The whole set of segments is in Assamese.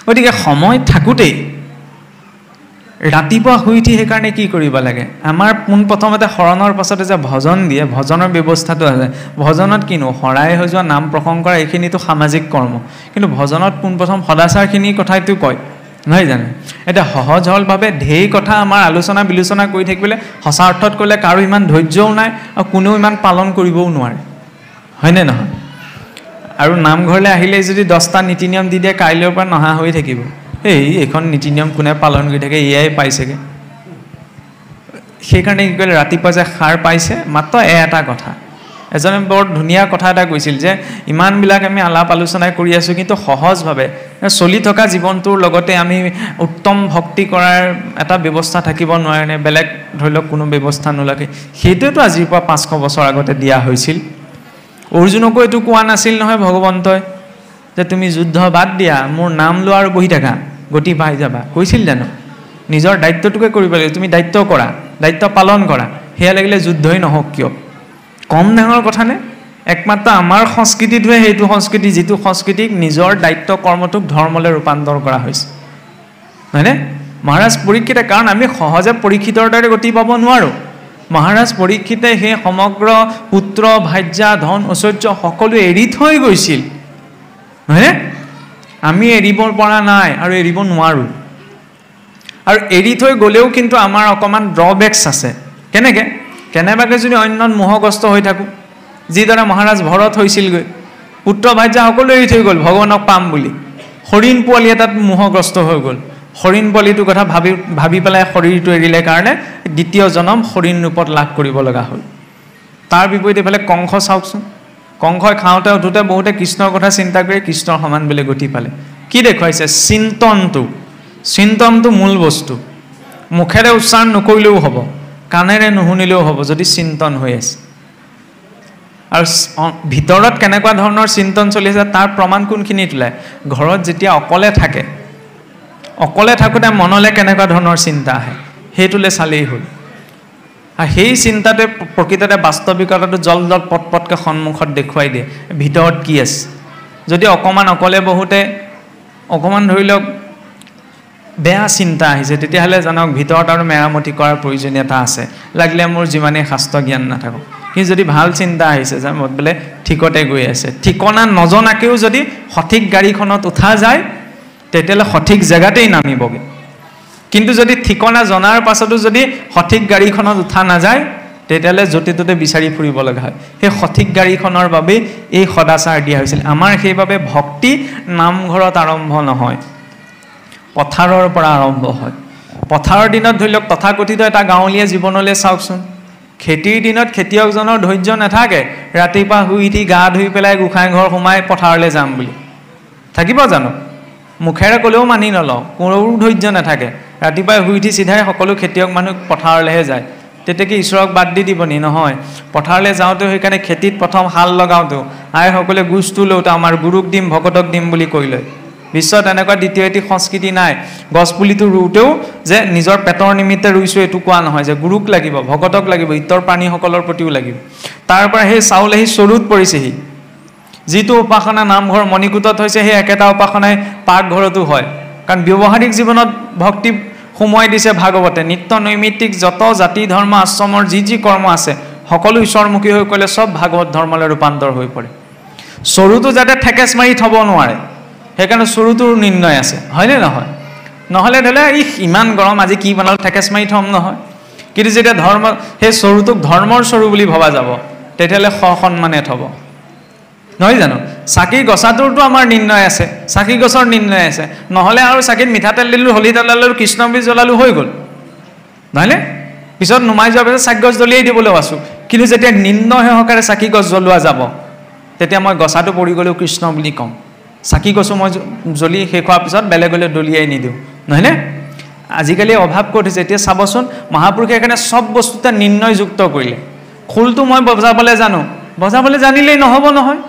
গতিকে সময় থাকোঁতেই ৰাতিপুৱা শুই উঠি সেইকাৰণে কি কৰিব লাগে আমাৰ পোনপ্ৰথমতে শৰণৰ পাছতে যে ভজন দিয়ে ভজনৰ ব্যৱস্থাটো আছে ভজনত কিনো শৰাই হৈ যোৱা নাম প্ৰসংগ কৰা এইখিনিতো সামাজিক কৰ্ম কিন্তু ভজনত পোনপ্ৰথম সদাচাৰখিনি কথাইতো কয় নহয় জানো এটা সহজ সৰলভাৱে ঢেৰ কথা আমাৰ আলোচনা বিলোচনা কৰি থাকিবলৈ সঁচা অৰ্থত ক'লে কাৰো ইমান ধৈৰ্যও নাই আৰু কোনেও ইমান পালন কৰিবও নোৱাৰে হয়নে নহয় আৰু নামঘৰলৈ আহিলে যদি 10টা নীতি নিয়ম দি দিয়ে কাইলৈৰ পৰা নহা হৈ থাকিব এইখন নীতি নিয়ম কোনে পালন কৰি থাকে এয়াই পাইছেগৈ সেইকাৰণে কি কৰিলে ৰাতিপুৱা যে সাৰ পাইছে মাত্ৰ এটা কথা এজনে বৰ ধুনীয়া কথা এটা কৈছিল যে ইমানবিলাক আমি আলাপ আলোচনা কৰি আছোঁ কিন্তু সহজভাৱে চলি থকা জীৱনটোৰ লগতে আমি উত্তম ভক্তি কৰাৰ এটা ব্যৱস্থা থাকিব নোৱাৰেনে বেলেগ ধৰি লওক কোনো ব্যৱস্থা নোলাকে সেইটোৱেতো আজিৰ পৰা 500 বছৰ আগতে দিয়া হৈছিল অৰ্জুনকো এইটো কোৱা নাছিল নহয় ভগৱন্তই যে তুমি যুদ্ধ বাদ দিয়া মোৰ নাম লোৱা আৰু বহি থাকা গতি পাই যাবা কৈছিল জানো নিজৰ দায়িত্বটোকে কৰিব লাগিব তুমি দায়িত্ব কৰা দায়িত্ব পালন কৰা সেয়া লাগিলে যুদ্ধই নহওক কিয় কম ডাঙৰ কথা নে একমাত্ৰ আমাৰ সংস্কৃতিটোৱে সেইটো সংস্কৃতি যিটো সংস্কৃতিক নিজৰ দায়িত্ব কৰ্মটোক ধৰ্মলৈ ৰূপান্তৰ কৰা হৈছে হয়নে মহাৰাজ পৰীক্ষিতে কাৰণ আমি সহজে পৰীক্ষিতৰ দৰে গতি পাব নোৱাৰোঁ মহাৰাজ পৰীক্ষিতে সেই সমগ্ৰ পুত্ৰ ভাৰ্যা ধন ঐশ্বৰ্য সকলো এৰি থৈ গৈছিল হয়নে আমি এৰিব পৰা নাই আৰু এৰিব নোৱাৰোঁ আৰু এৰি থৈ গ'লেও কিন্তু আমাৰ অকণমান ড্ৰবেক্স আছে কেনেবাকৈ যদি অন্যত মোহগ্ৰস্ত হৈ থাকোঁ যিদৰে মহাৰাজ ভৰত হৈছিলগৈ পুত্ৰ ভাৰ্যা সকলো এৰি থৈ গ'ল ভগৱানক পাম বুলি হৰিণ পোৱালি এটাত মোহগ্ৰস্ত হৈ গ'ল হৰিণ পোৱালিটোৰ কথা ভাবি পেলাই শৰীৰটো এৰিলে কাৰণে দ্বিতীয় জন্ম হৰিণ ৰূপত লাভ কৰিব লগা হ'ল তাৰ বিপৰীতে এইফালে কংস চাওকচোন কংসই খাওঁতে উঠোঁতে বহুতে কৃষ্ণৰ কথা চিন্তা কৰি কৃষ্ণৰ সমান বুলি গতি পালে কি দেখুৱাইছে চিন্তনটো মূল বস্তু মুখেৰে উচ্চাৰণ নকৰিলেও হ'ব কাণেৰে নুশুনিলেও হ'ব যদি চিন্তন হৈ আছে আৰু ভিতৰত কেনেকুৱা ধৰণৰ চিন্তন চলি আছে তাৰ প্ৰমাণ কোনখিনিত ওলায় ঘৰত যেতিয়া অকলে থাকোঁতে মনলৈ কেনেকুৱা ধৰণৰ চিন্তা আহে সেইটোলৈ চালেই হ'ল আৰু সেই চিন্তাটোৱে প্ৰকৃততে বাস্তৱিকতাটো জল পটকৈ সন্মুখত দেখুৱাই দিয়ে ভিতৰত কি আছে যদি অকণমান অকলে বহুতে অকণমান ধৰি লওক বেয়া চিন্তা আহিছে তেতিয়াহ'লে জানক ভিতৰত আৰু মেৰামতি কৰাৰ প্ৰয়োজনীয়তা আছে লাগিলে মোৰ যিমানেই শাস্ত্ৰ জ্ঞান নাথাকক কিন্তু যদি ভাল চিন্তা আহিছে যে বোলে ঠিকতে গৈ আছে ঠিকনা নজনাকৈও যদি সঠিক গাড়ীখনত উঠা যায় তেতিয়াহ'লে সঠিক জেগাতেই নামিবগৈ কিন্তু যদি ঠিকনা জনাৰ পাছতো যদি সঠিক গাড়ীখনত উঠা নাযায় তেতিয়াহ'লে য'তে ত'তে বিচাৰি ফুৰিব লগা হয় সেই সঠিক গাড়ীখনৰ বাবে এই সদাচাৰ দিয়া হৈছিল আমাৰ সেইবাবে ভক্তি নামঘৰত আৰম্ভ নহয় পথাৰৰ পৰা আৰম্ভ হয় পথাৰৰ দিনত ধৰি লওক তথাকথিত এটা গাঁৱলীয়া জীৱনলৈ চাওকচোন খেতিৰ দিনত খেতিয়কজনৰ ধৈৰ্য নাথাকে ৰাতিপুৱা শুই উঠি গা ধুই পেলাই গোসাঁই ঘৰ সোমাই পথাৰলৈ যাম বুলি থাকিব জানো মুখেৰে ক'লেও মানি নলওঁ কোনো ধৈৰ্য নাথাকে ৰাতিপুৱাই শুই উঠি চিধাই সকলো খেতিয়ক মানুহ পথাৰলৈহে যায় তেতিয়া কি ঈশ্বৰক বাদ দি দিব নি নহয় পথাৰলৈ যাওঁতেও সেইকাৰণে খেতিত প্ৰথম হাল লগাওঁতেও আইসকলে গুজটো লওঁতে আমাৰ গুৰুক দিম ভকতক দিম বুলি কৈ লয় বিশ্বত এনেকুৱা দ্বিতীয় এটি সংস্কৃতি নাই গছপুলিটো ৰুওঁতেও যে নিজৰ পেটৰ নিমিত্তে ৰুইছোঁ এইটো কোৱা নহয় যে গুৰুক লাগিব ভকতক লাগিব ইতৰ প্ৰাণীসকলৰ প্ৰতিও লাগিব তাৰ পৰা সেই চাউল আহি চৰুত পৰিছেহি যিটো উপাসনা নামঘৰ মণিকূটত হৈছে সেই একেটা উপাসনাই পাকঘৰতো হয় কাৰণ ব্যৱহাৰিক জীৱনত ভক্তি সময় দিছে ভাগৱতে নিত্য নৈমিত্তিক যত জাতি ধৰ্ম আশ্ৰমৰ যি কৰ্ম আছে সকলো ঈশ্বৰমুখী হৈ গ'লে চব ভাগৱত ধৰ্মলৈ ৰূপান্তৰ হৈ পৰে চৰুটো যাতে ঠেকেচ মাৰি থ'ব নোৱাৰে সেইকাৰণে চৰুটোৰ নিৰ্ণয় আছে হয়নে নহয় নহ'লে ধৰি লওক ইমান গৰম আজি কি বনালোঁ ঠেকেচ মাৰি থ'ম নহয় কিন্তু যেতিয়া ধৰ্ম সেই চৰুটোক ধৰ্মৰ চৰু বুলি ভবা যাব তেতিয়াহ'লে সন্মানে থ'ব নহয় জানো চাকি গছাটোৰতো আমাৰ নিৰ্ণয় আছে চাকি গছৰ নিৰ্ণয় আছে নহ'লে আৰু চাকিত মিঠাতেল দিলোঁ হলি তেল দিলোঁ কৃষ্ণ বীজ জ্বলালোঁ হৈ গ'ল নহয়নে পিছত নুমাই যোৱাৰ পিছত চাকি গছ জ্বলিয়াই দিবলৈও আছোঁ কিন্তু যেতিয়া নিৰ্ণয় সহকাৰে চাকি গছ জ্বলোৱা যাব তেতিয়া মই গছাটো পৰি গ'লেও কৃষ্ণ বুলি ক'ম চাকি গছো মই জ্বলি শেষ হোৱাৰ পিছত বেলেগলৈ দলিয়াই নিদিওঁ নহয়নে আজিকালি অভাৱ ক'ত হৈছে এতিয়া চাবচোন মহাপুৰুষে সেইকাৰণে চব বস্তুতে নিৰ্ণয়যুক্ত কৰিলে খোলটো মই বজাবলৈ জানো বজাবলৈ জানিলেই নহ'ব নহয়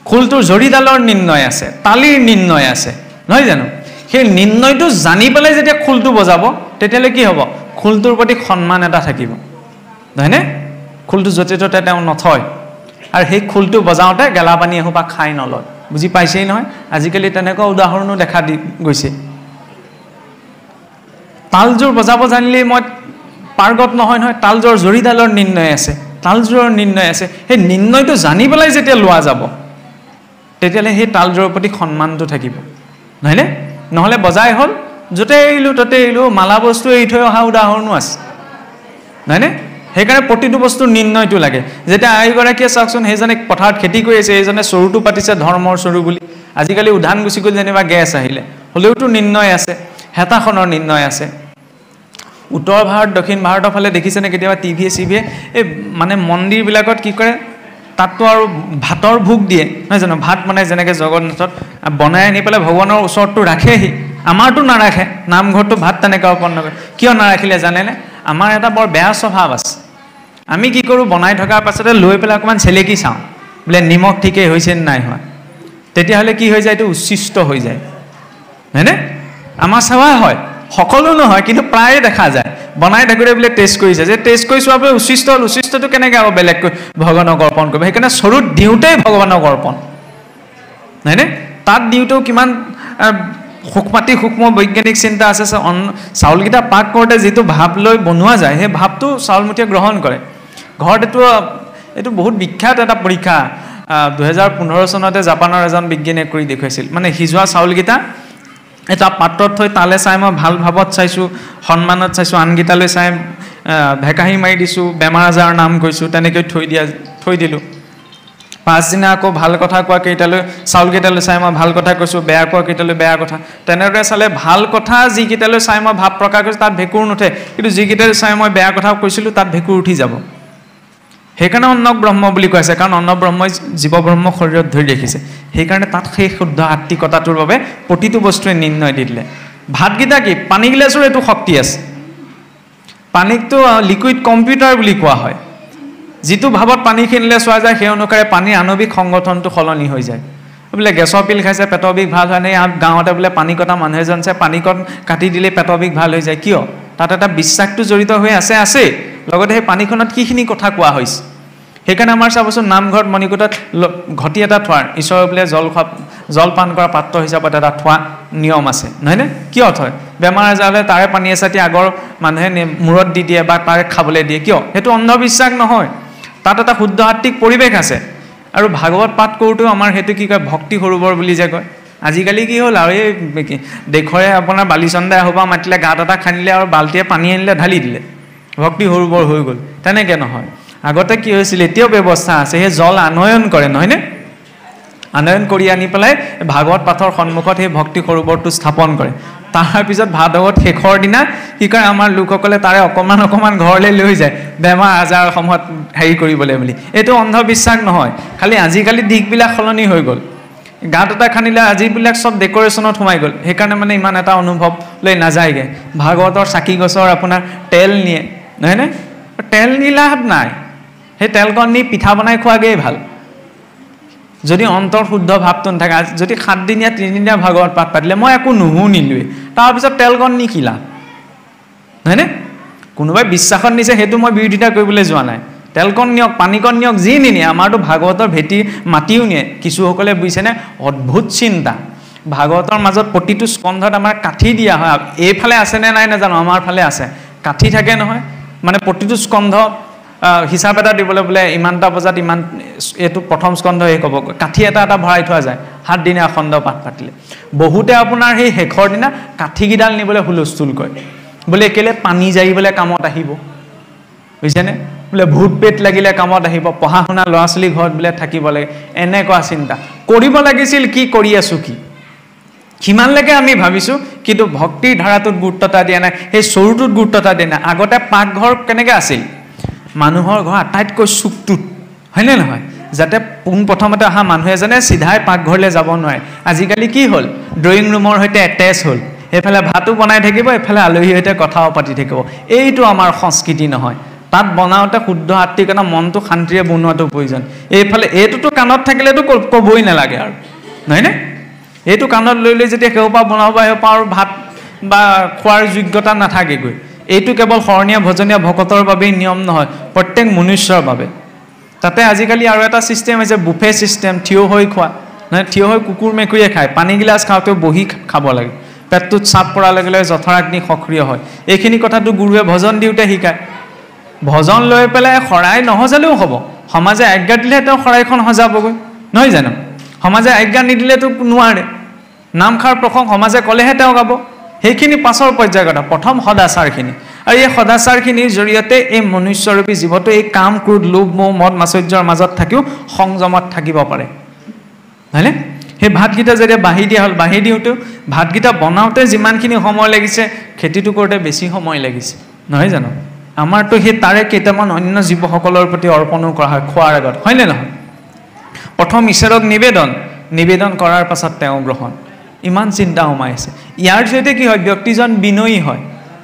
খোলটোৰ জৰিডালৰ নিৰ্ণয় আছে তালিৰ নিৰ্ণয় আছে নহয় জানো সেই নিৰ্ণয়টো জানি পেলাই যেতিয়া খোলটো বজাব তেতিয়াহ'লে কি হ'ব খোলটোৰ প্ৰতি সন্মান এটা থাকিব নহয়নে খোলটো য'তে ত'তে তেওঁ নথয় আৰু সেই খোলটো বজাওঁতে গেলা পানী এসোপা খাই নলয় বুজি পাইছেই নহয় আজিকালি তেনেকুৱা উদাহৰণো দেখা দি গৈছে তালজোৰ বজাব জানিলেই মই পাৰ্গত নহয় তালজোৰ জৰিডালৰ নিৰ্ণয় আছে তালজোৰৰ নিৰ্ণয় আছে সেই নিৰ্ণয়টো জানি পেলাই যেতিয়া লোৱা যাব তেতিয়ালে সেই তালজোৰৰ প্ৰতি সন্মানটো থাকিব নহয়নে নহলে বজাই হ'ল যতে এৰিলো মালা বস্তু এৰি থৈ অহা উদাহৰণো আছে নহয়নে সেইকাৰণে প্ৰতিটো বস্তুৰ নিৰ্ণয়টো লাগে যেতিয়া আইগৰাকীয়ে চাওকচোন সেইজনে পথাৰত খেতি কৰি আছে এইজনে চৰুটো পাতিছে ধৰ্মৰ চৰু বুলি আজিকালি উধান গুচি গ'ল যেনিবা গেছ আহিলে হলেওতো নিৰ্ণয় আছে হেতাখনৰ নিৰ্ণয় আছে উত্তৰ ভাৰত দক্ষিণ ভাৰতৰ ফালে দেখিছেনে কেতিয়াবা টিভি চিভিয়ে এই মানে মন্দিৰবিলাকত কি কৰে তাততো আৰু ভাতৰ ভোগ দিয়ে নহয় জানো ভাত মানে যেনেকৈ জগন্নাথত বনাই আনি পেলাই ভগৱানৰ ওচৰতটো ৰাখেহি আমাৰতো নাৰাখে নামঘৰটো ভাত তেনেকৈ অৰ্পণ নকৰে কিয় নাৰাখিলে জানেনে আমাৰ এটা বৰ বেয়া স্বভাৱ আছে আমি কি কৰোঁ বনাই থকাৰ পাছতে লৈ পেলাই অকণমান চেলেকি চাওঁ বোলে নিমখ ঠিকেই হৈছে নাই হোৱা তেতিয়াহ'লে কি হৈ যায় এইটো উচ্ছিষ্ট হৈ যায় হয়নে আমাৰ সেৱা হয় সকলো নহয় কিন্তু প্ৰায়ে দেখা যায় বনাই থাকোঁতে বোলে টেষ্ট কৰিছে যে টেষ্ট কৰি চোৱাৰ পৰা উচ্ছিষ্টটো কেনেকৈ আকৌ বেলেগকৈ ভগৱানক অৰ্পণ কৰিব সেইকাৰণে চৰুত দিওঁতেই ভগৱানক অৰ্পণ নহয়নে তাত দিওঁতেও কিমান সূক্ষ্ম বৈজ্ঞানিক চিন্তা আছে চাউলকেইটা পাক কৰোঁতে যিটো ভাৱ লৈ বনোৱা যায় সেই ভাৱটো চাউলমুঠিয়ে গ্ৰহণ কৰে ঘৰত এইটো বহুত বিখ্যাত এটা পৰীক্ষা 2015 চনতে জাপানৰ এজন বিজ্ঞানীয়ে কৰি দেখুৱাইছিল মানে সিজোৱা চাউলকেইটা এটা পাত্ৰত থৈ তালে চাই মই ভাল ভাৱত চাইছোঁ সন্মানত চাইছোঁ আনকেইটালৈ চাই ভেকাহি মাৰি দিছোঁ বেমাৰ আজাৰৰ নাম কৈছোঁ তেনেকৈ থৈ দিলোঁ পাছদিনা আকৌ ভাল কথা কোৱা কেইটালৈ চাউলকেইটালৈ চাই মই ভাল কথা কৈছোঁ বেয়া কোৱা কেইটালৈ বেয়া কথা তেনেদৰে চালে ভাল কথা যিকেইটালৈ চাই মই ভাৱ প্ৰকাশ কৰিছোঁ তাত ভেঁকুৰ নুঠে কিন্তু যিকেইটালৈ চাই মই বেয়া কথা কৈছিলোঁ তাত ভেঁকুৰ উঠি যাব সেইকাৰণে অন্নক ব্ৰহ্ম বুলি কৈ আছে কাৰণ অন্ন ব্ৰহ্মই জীৱ ব্ৰহ্ম শৰীৰত ধৰি ৰাখিছে সেইকাৰণে তাত সেই শুদ্ধ আত্মিকতাটোৰ বাবে প্ৰতিটো বস্তুৱে নিৰ্ণয় দি দিলে ভাতকেইটা কি পানী গিলাচৰ এইটো শক্তি আছে পানীকটো লিকুইড কম্পিউটাৰ বুলি কোৱা হয় যিটো ভাৱত পানী কিনিলে চোৱা যায় সেই অনুসাৰে পানীৰ আণৱিক সংগঠনটো সলনি হৈ যায় বোলে গেছৰ পিল খাইছে পেটৰ বিষ ভাল হয় নাই গাঁৱতে বোলে পানী কটা মানুহ এজন আছে পানীকণ কাটি দিলে পেটৰ বিষ ভাল হৈ যায় কিয় তাত এটা বিশ্বাসটো জড়িত হৈ আছে লগতে সেই পানীখনত কিখিনি কথা কোৱা হৈছে সেইকাৰণে আমাৰ চাবচোন নামঘৰত মণিকূটত ঘটি এটা থোৱাৰ ঈশ্বৰৰ বোলে জলপান কৰা পাত্ৰ হিচাপত এটা থোৱা নিয়ম আছে নহয়নে কিয় থয় বেমাৰ আজাৰ হ'লে তাৰে পানী এচাতি আগৰ মানুহে মূৰত দি দিয়ে বা তাৰে খাবলৈ দিয়ে কিয় সেইটো অন্ধবিশ্বাস নহয় তাত এটা শুদ্ধ আত্মিক পৰিৱেশ আছে আৰু ভাগৱত পাঠ কৰোঁতেও আমাৰ সেইটো কি কয় ভক্তি সৰোবৰ বুলি যে কয় আজিকালি কি হ'ল আৰু এই দেশৰে আপোনাৰ বালিচন্দাই আহোবা মাতিলে গাঁত এটা খান্দিলে আৰু বাল্টিয়ে পানী আনিলে ঢালি দিলে ভক্তি সৰোবৰ হৈ গ'ল তেনেকৈ নহয় আগতে কি হৈছিল এতিয়াও ব্যৱস্থা আছে সেই জল আনয়ন কৰে নহয়নে আনয়ন কৰি আনি পেলাই ভাগৱত পাঠৰ সন্মুখত সেই ভক্তি সৰোবৰটো স্থাপন কৰে তাৰপিছত ভাগৱত শেষৰ দিনা কি কৰে আমাৰ লোকসকলে তাৰে অকণমান ঘৰলৈ লৈ যায় বেমাৰ আজাৰ সময়ত হেৰি কৰিবলৈ বুলি এইটো অন্ধবিশ্বাস নহয় খালি আজিকালি দিশবিলাক সলনি হৈ গ'ল গাঁত এটা খান্দিলে আজিবিলাক চব ডেকৰেশ্যনত সোমাই গ'ল সেইকাৰণে মানে ইমান এটা অনুভৱ লৈ নাযায়গৈ ভাগৱতৰ চাকি গছৰ আপোনাৰ তেল নিয়ে নহয়নে তেল নি লাভ নাই সেই তেলকণ নি পিঠা বনাই খোৱাগেই ভাল যদি অন্তৰ শুদ্ধ ভাৱটো নাথাকে যদি 7 দিনীয়া 3 দিনীয়া ভাগৱত পাঠ পাতিলে মই একো নুশুনিলোৱে তাৰপিছত তেলকণ নি কি লাভ নহয়নে কোনোবাই বিশ্বাসত নিছে সেইটো মই বিৰোধিতা কৰিবলৈ যোৱা নাই তেলকণ নিয়ক পানীকণ নিয়ক যি নিনিয়ে আমাৰতো ভাগৱতৰ ভেটি মাটিও নিয়ে কিছুসকলে বুজিছেনে অদ্ভুত চিন্তা ভাগৱতৰ মাজত প্ৰতিটো স্কন্ধত আমাৰ কাঠি দিয়া হয় এইফালে আছেনে নাই নাজানো আমাৰ ফালে আছে কাঠি থাকে নহয় মানে প্ৰতিটো স্কন্ধ হিচাপ এটা দিবলৈ বোলে ইমানটা বজাত ইমান এইটো প্ৰথম স্কন্ধ শেষ হ'ব কাঠি এটা ভৰাই থোৱা যায় 7 দিনীয়া খণ্ড পাঠ পাতিলে বহুতে আপোনাৰ সেই শেষৰ দিনা কাঠিকেইডাল নিবলৈ হুলস্থুল কৰে বোলে কেলে পানী জাৰিবলৈ কামত আহিব বুজিছেনে বোলে ভূত পেট লাগিলে কামত আহিব পঢ়া শুনা ল'ৰা ছোৱালী ঘৰত বোলে থাকিব লাগে এনেকুৱা চিন্তা কৰিব লাগিছিল কি কৰি আছোঁ কি সিমানলৈকে আমি ভাবিছোঁ কিন্তু ভক্তিৰ ধাৰাটোত গুৰুত্বতা দিয়া নাই সেই চৰুটোত গুৰুত্বতা দিয়া নাই আগতে পাকঘৰ কেনেকৈ আছিল মানুহৰ ঘৰ আটাইতকৈ চুকটোত হয়নে নহয় যাতে পোনপ্ৰথমতে অহা মানুহ এজনে চিধাই পাকঘৰলৈ যাব নোৱাৰে আজিকালি কি হ'ল ড্ৰয়িং ৰুমৰ সৈতে এটেচ হ'ল এইফালে ভাতো বনাই থাকিব এইফালে আলহীৰ সৈতে কথাও পাতি থাকিব এইটো আমাৰ সংস্কৃতি নহয় তাত বনাওঁতে শুদ্ধ আত্মিকতা মনটো শান্তিৰে বনোৱাটো প্ৰয়োজন এইফালে এইটোতো কাণত থাকিলেতো ক'বই নালাগে আৰু নহয়নে এইটো কাণত লৈ যেতিয়া সেওপা বনাব সেওপা আৰু ভাত বা খোৱাৰ যোগ্যতা নাথাকেগৈ এইটো কেৱল শৰণীয়া ভজনীয়া ভকতৰ বাবেই নিয়ম নহয় প্ৰত্যেক মনুষ্যৰ বাবে তাতে আজিকালি আৰু এটা ছিষ্টেম হৈছে বুফে ছিষ্টেম থিয় হৈ খোৱা নহয় থিয় হৈ কুকুৰ মেকুৰীয়ে খায় পানী গিলাচ খাওঁতেও বহি খাব লাগে পেটটোত চাপ পৰাৰ লগে লগে জঠৰাগ্নি সক্ৰিয় হয় এইখিনি কথাটো গুৰুৱে ভজন দিওঁতে শিকায় ভজন লৈ পেলাই শৰাই নহজালেও হ'ব সমাজে আজ্ঞা দিলে তেওঁ শৰাইখন সজাবগৈ নহয় জানো সমাজে আজ্ঞা নিদিলেতো নোৱাৰে নামখাৰ প্ৰসংগ সমাজে ক'লেহে তেওঁ গাব সেইখিনি পাছৰ পৰ্যায়ৰ কথা প্ৰথম সদাচাৰখিনি আৰু এই সদাচাৰখিনিৰ জৰিয়তে এই মনুষ্যৰূপী জীৱটো এই কাম ক্ৰোধ লোভ মোহ মদ মাচৰ্যৰ মাজত থাকিও সংযমত থাকিব পাৰে হয়নে সেই ভাতকেইটা যেতিয়া বাঢ়ি দিয়া হ'ল বাঢ়ি দিওঁতেও ভাতকেইটা বনাওঁতে যিমানখিনি সময় লাগিছে খেতিটো কৰোঁতে বেছি সময় লাগিছে নহয় জানো আমাৰতো সেই তাৰে কেইটামান অন্য জীৱসকলৰ প্ৰতি অৰ্পণো কৰা হয় খোৱাৰ আগত হয়নে নহয় প্ৰথম ঈশ্বৰক নিবেদন কৰাৰ পাছত তেওঁ গ্ৰহণ ইমান চিন্তা সোমাই আছে ইয়াৰ জৰিয়তে কি হয় ব্যক্তিজন বিনয়ী হয়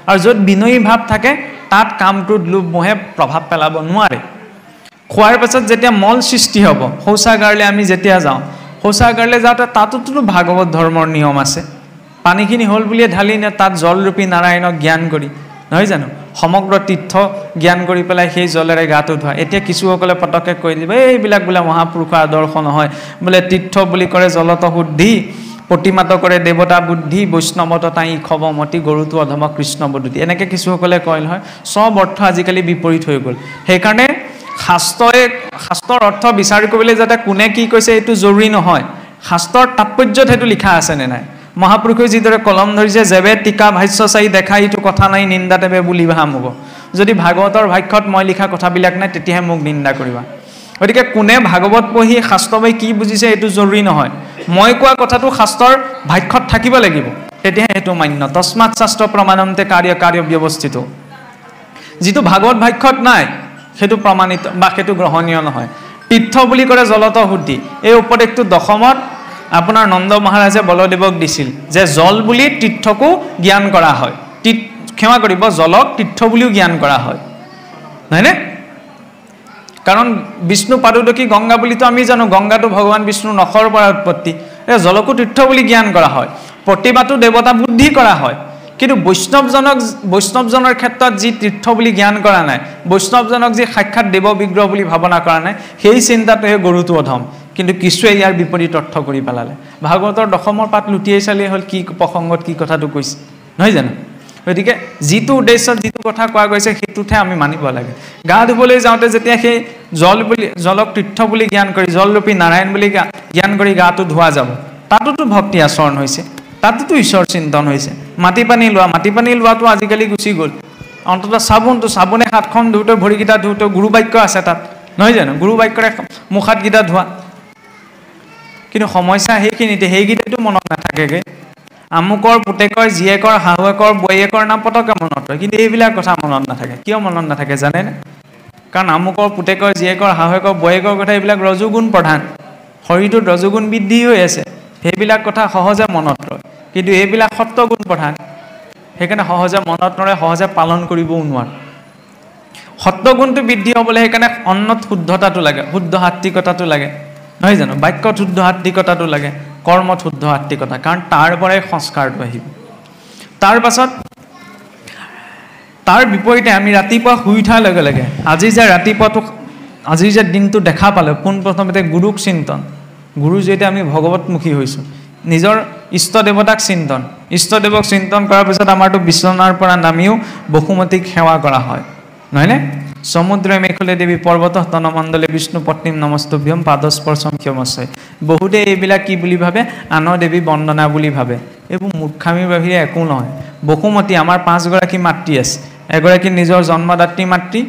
আৰু য'ত বিনয়ী ভাৱ থাকে তাত কাম ক্ৰোধ লোভ মোহে প্ৰভাৱ পেলাব নোৱাৰে খোৱাৰ পাছত যেতিয়া মল সৃষ্টি হ'ব শৌচাগাৰলৈ আমি যেতিয়া যাওঁ শৌচাগাৰলৈ যাওঁতে তাতোতো ভাগৱত ধৰ্মৰ নিয়ম আছে পানীখিনি হ'ল বুলিয়ে ঢালি নে তাত জলৰূপী নাৰায়ণক জ্ঞান কৰি নহয় জানো সমগ্ৰ তীৰ্থ জ্ঞান কৰি পেলাই সেই জলেৰে গাটো ধোৱা এতিয়া কিছুসকলে পটককৈ কৈ দিব এইবিলাক বোলে মহাপুৰুষৰ আদৰ্শ নহয় বোলে তীৰ্থ বুলি কৰে জলত শুদ্ধি প্ৰতিমাত কৰে দেৱতা বুদ্ধি বৈষ্ণৱত তাই খবমতি গৰুটো অধম কৃষ্ণ বদুতি এনেকৈ কিছুসকলে কয় নহয় চব অৰ্থ আজিকালি বিপৰীত হৈ গ'ল সেইকাৰণে শাস্ত্ৰৰ অৰ্থ বিচাৰ কৰিবলৈ যাতে কোনে কি কৈছে এইটো জৰুৰী নহয় শাস্ত্ৰৰ তাৎপৰ্যত সেইটো লিখা আছেনে নাই মহাপুৰুষে যিদৰে কলম ধৰিছে যেবে টিকা ভাষ্য চাই দেখা এইটো কথা নাই নিন্দা তেবে বুলিবা হ'ব যদি ভাগৱতৰ ভাষ্যত মই লিখা কথাবিলাক নাই তেতিয়াহে মোক নিন্দা কৰিবা গতিকে কোনে ভাগৱত পঢ়ি শাস্ত্ৰবাই কি বুজিছে এইটো জৰুৰী নহয় মই কোৱা কথাটো শাস্ত্ৰৰ ভাষ্যত থাকিব লাগিব তেতিয়াহে সেইটো মান্য তস্মাৎ শাস্ত্ৰ প্ৰমাণন্তে কাৰ্য ব্যৱস্থিত যিটো ভাগৱত ভাষ্যত নাই সেইটো প্ৰমাণিত বা সেইটো গ্ৰহণীয় নহয় তীৰ্থ বুলি কৰে জলত শুদ্ধি এই উপদেশটো দশমত আপোনাৰ নন্দ মহাৰাজে বলদেৱক দিছিল যে জল বুলি তীৰ্থকো জ্ঞান কৰা হয় ক্ষমা কৰিব জলক তীৰ্থ বুলিও জ্ঞান কৰা হয় নহয়নে কাৰণ বিষ্ণু পাদুদকী গংগা বুলিতো আমি জানো গংগাটো ভগৱান বিষ্ণুৰ নখৰ পৰা উৎপত্তি জলকো তীৰ্থ বুলি জ্ঞান কৰা হয় প্ৰতিমাটো দেৱতা বুদ্ধি কৰা হয় কিন্তু বৈষ্ণৱজনৰ ক্ষেত্ৰত যি তীৰ্থ বুলি জ্ঞান কৰা নাই বৈষ্ণৱজনক যি সাক্ষাৎ দেৱ বিগ্ৰহ বুলি ভাৱনা কৰা নাই সেই চিন্তাটোহে গৰুটো অধম কিন্তু কিছুৱে ইয়াৰ বিপৰীত অৰ্থ কৰি পেলালে ভাগৱতৰ দশমৰ পাত লুটিয়াই চালেই হ'ল কি প্ৰসংগত কি কথাটো কৈছে নহয় জানো গতিকে যিটো উদ্দেশ্যত যিটো কথা কোৱা গৈছে সেইটোতহে আমি মানিব লাগে গা ধুবলৈ যাওঁতে যেতিয়া সেই জলক তীৰ্থ বুলি জ্ঞান কৰি জলৰূপী নাৰায়ণ বুলি জ্ঞান কৰি গাটো ধোৱা যাব তাতোতো ভক্তি আচৰণ হৈছে তাতোতো ঈশ্বৰ চিন্তন হৈছে মাটি পানী লোৱাটো আজিকালি গুচি গ'ল অন্ততঃ চাবোনে হাতখন ধুওঁতে ভৰিকেইটা ধুওঁতে গুৰু বাক্য আছে তাত নহয় জানো গুৰু বাক্যৰে মুখাতকেইটা ধোৱা কিন্তু সমস্যা সেইখিনিতে সেইকেইটাতো মনত নাথাকেগৈ আমুকৰ পুতেকৰ জীয়েকৰ শাহুৱেকৰ বৈয়েকৰ নাম পতককৈ মনত ৰয় কিন্তু এইবিলাক কথা মনত নাথাকে কিয় মনত নাথাকে জানেনে কাৰণ আমুকৰ পুতেকৰ জীয়েকৰ শাহুৱেকৰ বৈয়েকৰ কথা এইবিলাক ৰজুগুণ প্ৰধান শৰীৰটোত ৰজুগুণ বৃদ্ধি হৈ আছে সেইবিলাক কথা সহজে মনত ৰয় কিন্তু এইবিলাক সত্ত্বগুণ প্ৰধান সেইকাৰণে সহজে মনত নৰয় সহজে পালন কৰিবও নোৱাৰে সত্ত্বগুণটো বৃদ্ধি হ'বলৈ সেইকাৰণে অন্নত শুদ্ধতাটো লাগে শুদ্ধ সাত্বিকতাটো লাগে নহয় জানো বাক্যত শুদ্ধ সাত্বিকতাটো লাগে কৰ্মত শুদ্ধ সাত্বিকতা কাৰণ তাৰ পৰাই সংস্কাৰটো আহিব তাৰ পাছত তাৰ বিপৰীতে আমি ৰাতিপুৱা শুই উঠাৰ লগে লগে আজি যে দিনটো দেখা পালোঁ পোনপ্ৰথমতে গুৰুক চিন্তন গুৰুৰ জৰিয়তে আমি ভগৱতমুখী হৈছোঁ নিজৰ ইষ্টদেৱতাক ইষ্টদেৱক চিন্তন কৰাৰ পিছত আমাৰতো বিচনাৰ পৰা নামিও বসুমতীক সেৱা কৰা হয় নহয়নে সমুদ্ৰ মেখলে দেৱী পৰ্বত তনমণ্ডলে বিষ্ণু পত্নীম নমস্তভ্যম পাদস্পৰ্শম ক্ষমস্বয় বহুতে এইবিলাক কি বুলি ভাবে আন দেৱী বন্দনা বুলি ভাবে এইবোৰ মূৰ্খামিৰ বাহিৰে একো নহয় বসুমতী আমাৰ 5 গৰাকী মাতৃ আছে এগৰাকী নিজৰ জন্মদাত্ৰী মাতৃ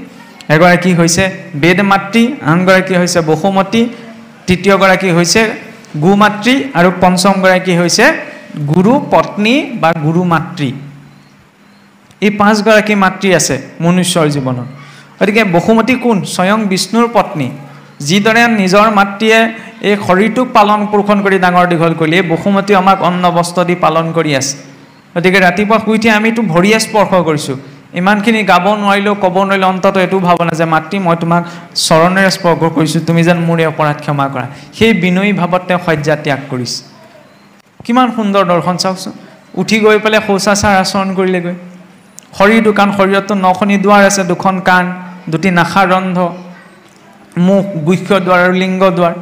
এগৰাকী হৈছে বেদ মাতৃ আনগৰাকী হৈছে বসুমতী তৃতীয় গৰাকী হৈছে গোমাতৃ আৰু পঞ্চম গৰাকী হৈছে গুৰু পত্নী বা গুৰু মাতৃ এই 5 গৰাকী মাতৃ আছে মনুষ্যৰ জীৱনত গতিকে বসুমতী কোন স্বয়ং বিষ্ণুৰ পত্নী যিদৰে নিজৰ মাতৃয়ে এই শৰীৰটোক পালন পোষণ কৰি ডাঙৰ দীঘল কৰিলে এই বসুমতী আমাক অন্ন বস্ত্ৰ দি পালন কৰি আছে গতিকে ৰাতিপুৱা শুই উঠি আমিতো ভৰিয়ে স্পৰ্শ কৰিছোঁ ইমানখিনি গাব নোৱাৰিলেও ক'ব নোৱাৰিলেও অন্তত এইটো ভাৱনা যে মাতৃ মই তোমাক চৰণেৰে স্পৰ্শ কৰিছোঁ তুমি যেন মোৰ এই অপৰাধ ক্ষমা কৰা সেই বিনয়ী ভাৱত তেওঁ শয্যা ত্যাগ কৰিছে কিমান সুন্দৰ দৰ্শন চাওকচোন উঠি গৈ পেলাই শৌচাচাৰ আচৰণ কৰিলেগৈ শৰীৰটো কাৰণ শৰীৰততো 9খনি দুৱাৰ আছে 2খন কাণ 2টি নাসাৰ ৰন্ধ মুখ গুহ্য দুৱাৰ আৰু লিংগ দুৱাৰ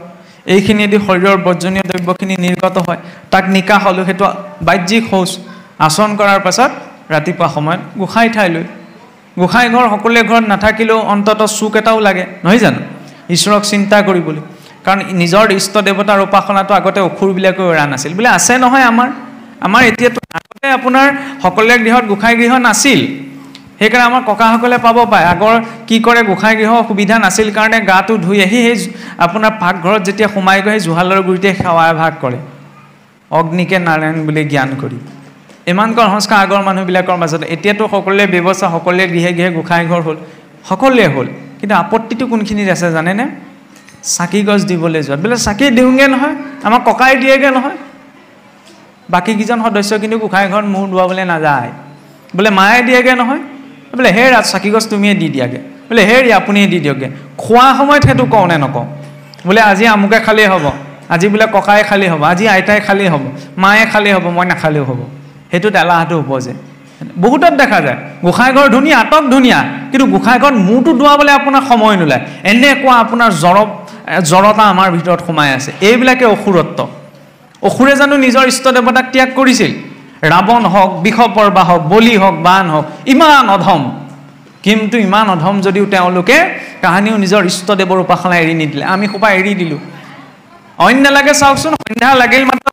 এইখিনিয়েদি শৰীৰৰ বৰ্জনীয় দ্ৰব্যখিনি নিৰ্গত হয়, তাক নিকাহ হ'লোঁ, সেইটো বাহ্যিক শৌচ আচৰণ কৰাৰ পাছত ৰাতিপুৱা সময়ত গোসাঁই ঠাইলৈ, গোসাঁই ঘৰ সকলোৱে ঘৰত নাথাকিলেও অন্ততঃ চুক এটাও লাগে, নহয় জানো, ঈশ্বৰক চিন্তা কৰিবলৈ। কাৰণ নিজৰ ইষ্ট দেৱতাৰ উপাসনাটো আগতে অসুৰবিলাকেও এৰা নাছিল, বোলে আছে নহয় আমাৰ এতিয়াতো আগতে আপোনাৰ সকলোৰে গৃহত গোসাঁই গৃহ নাছিল, সেইকাৰণে আমাৰ ককাসকলে পাব পাৰে। আগৰ কি কৰে, গোসাঁই গৃহ সুবিধা নাছিল কাৰণে গাটো ধুই আহি সেই আপোনাৰ পাকঘৰত যেতিয়া সোমাই গৈ সেই জুহালৰ গুৰিতে সেৱা এভাগ কৰে, অগ্নিকে নাৰায়ণ বুলি জ্ঞান কৰি। ইমানকণ সংস্কাৰ আগৰ মানুহবিলাকৰ মাজত। এতিয়াতো সকলোৱে ব্যৱস্থা, সকলোৱে গৃহে গৃহে গোসাঁই ঘৰ হ'ল, সকলোৱে হ'ল, কিন্তু আপত্তিটো কোনখিনিত আছে জানেনে? চাকি গছ দিবলৈ যোৱাত। বোলে চাকি দিওঁগৈ নহয়, আমাৰ ককাই দিয়েগৈ নহয়, বাকীকেইজন সদস্য কিন্তু গোসাঁই ঘৰত মূৰ ধোৱাবলৈ নাযায়। বোলে মায়ে দিয়েগৈ নহয়, বোলে হে ৰাত চাকি গছ তুমিয়ে দি দিয়াগৈ, বোলে হেৰি আপুনিয়ে দি দিয়কগৈ। খোৱা সময়ত সেইটো কওঁ নে নকওঁ? বোলে আজি আমুকে খালেই হ'ব, আজি বোলে ককাই খালেই হ'ব, আজি আইতাই খালেই হ'ব, মায়ে খালেই হ'ব, মই নাখালেও হ'ব। সেইটোত এলাহটো উপজে। বহুতত দেখা যায় গোসাঁই ঘৰ ধুনীয়া, আটক ধুনীয়া, কিন্তু গোসাঁই ঘৰত মূৰটো ধোৱাবলৈ আপোনাৰ সময় নোলায়। এনেকুৱা আপোনাৰ জড়তা আমাৰ ভিতৰত সোমাই আছে। এইবিলাকে অসুৰত্ব। অসুৰে জানো নিজৰ ইষ্ট দেৱতাক ত্যাগ কৰিছিল? ৰাৱণ হওক, বিষপৰ্বা হওক, বলি হওক, বান হওক, ইমান অধম, কিন্তু ইমান অধম যদিও তেওঁলোকে কাহানিও নিজৰ ইষ্ট দেৱৰ উপাসনা এৰি নিদিলে। আমি সোপা এৰি দিলোঁ। অন্য নালাগে চাওকচোন, সন্ধ্যা লাগিল মাত্ৰ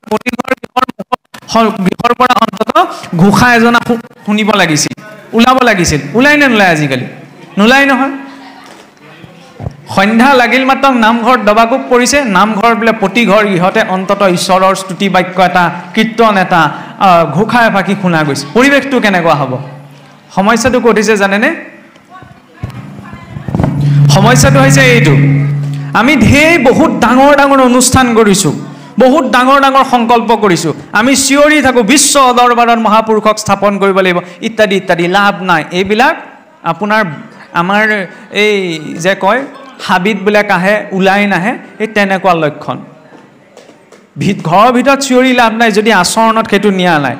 গৃহৰ পৰা অন্ততঃ ঘোষা এজনা শুনিব লাগিছিল, ওলাব লাগিছিল। ওলাই নে নোলায়? আজিকালি নোলাই নহয়। সন্ধ্যা লাগিল মাত্ৰ নামঘৰত দবাকোব পৰিছে, নামঘৰত বোলে প্ৰতি ঘৰ গৃহতে অন্ততঃ ঈশ্বৰৰ স্তুতি বাক্য এটা, কীৰ্তন এটা, ঘোষা এফাকি শুনা গৈছে। পৰিৱেশটো কেনেকুৱা হ'ব? সমস্যাটো ক'ত হৈছে জানেনে? সমস্যাটো হৈছে এইটো, আমি ঢেৰ বহুত ডাঙৰ ডাঙৰ অনুষ্ঠান কৰিছোঁ, বহুত ডাঙৰ ডাঙৰ সংকল্প কৰিছোঁ, আমি চিঞৰি থাকোঁ বিশ্ব দৰবাৰত মহাপুৰুষক স্থাপন কৰিব লাগিব ইত্যাদি ইত্যাদি। লাভ নাই। এইবিলাক আপোনাৰ আমাৰ এই যে কয় হাবিত বোলে কাহে ওলাই নাহে, এই তেনেকুৱা লক্ষণ। ঘৰৰ ভিতৰত চিঞৰি লাভ নাই যদি আচৰণত সেইটো নিয়া নাই।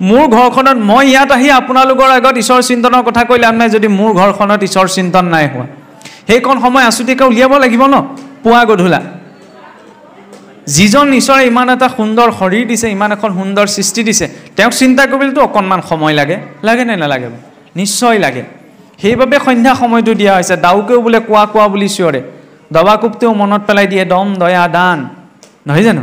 মোৰ ঘৰখনত মই ইয়াত আহি আপোনালোকৰ আগত ঈশ্বৰ চিন্তনৰ কথা কৈ লাভ নাই যদি মোৰ ঘৰখনত ঈশ্বৰ চিন্তন নাই হোৱা। সেইকণ সময় আচুতীয়াকৈ উলিয়াব লাগিব ন, পুৱা গধূলা। যিজন ঈশ্বৰে ইমান এটা সুন্দৰ শৰীৰ দিছে, ইমান এখন সুন্দৰ সৃষ্টি দিছে, তেওঁক চিন্তা কৰিবলৈতো অকণমান সময় লাগে, লাগে নে নালাগে? নিশ্চয় লাগে। সেইবাবে সন্ধ্যা সময়টো দিয়া হৈছে। ডাউকেও বোলে কোৱা কোৱা বুলি চিঞৰে, দবাকোবতেও মনত পেলাই দিয়ে দম দয়া দান, নহয় জানো?